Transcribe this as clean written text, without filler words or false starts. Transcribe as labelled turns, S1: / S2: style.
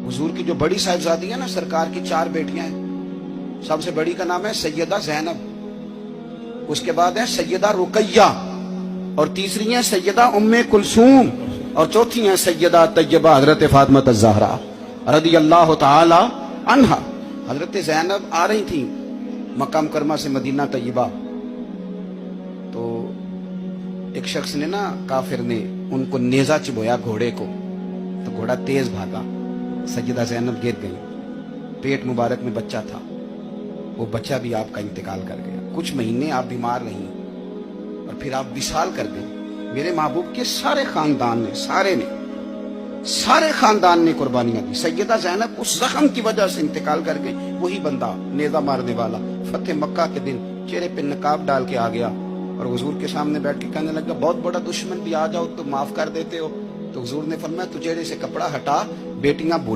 S1: हुजूर की जो बड़ी साहिबजादी है ना, सरकार की 4 बेटियां हैं। सबसे बड़ी का नाम है सैयदा ज़ैनब, उसके बाद है सैयदा रुकैया, और तीसरी है सैयदा उम्मे कुलसूम, और चौथी है सैयदा तैयबा हजरत फातिमा ज़हरा रदी अल्लाह ताला अन्हा। हजरत ज़ैनब आ रही थी मक्का मुकरमा से मदीना तैयबा, तो एक शख्स ने ना, काफिर ने उनको नेजा चिबोया घोड़े को, तो घोड़ा तेज भागा, सैयदा ज़ैनब गिर गई, पेट मुबारक में बच्चा था, वो बच्चा भी आपका इंतकाल कर गया। कुछ महीने आप बीमार रही और फिर आप विसाल कर गई। मेरे महबूब के सारे खानदान ने, सारे खानदान ने कुर्बानियां दी। सैयदा ज़ैनब उस जख्म की वजह से इंतकाल कर गई। वही बंदा नेजा मारने वाला फतेह मक्का के दिन चेहरे पे नकाब डाल के आ गया और हुजूर के सामने बैठ के कहने लगा, बहुत बड़ा दुश्मन भी आ जाओ तो माफ कर देते हो। तो हुजूर ने फरमाया, तू चेहरे से कपड़ा हटा, बेटियां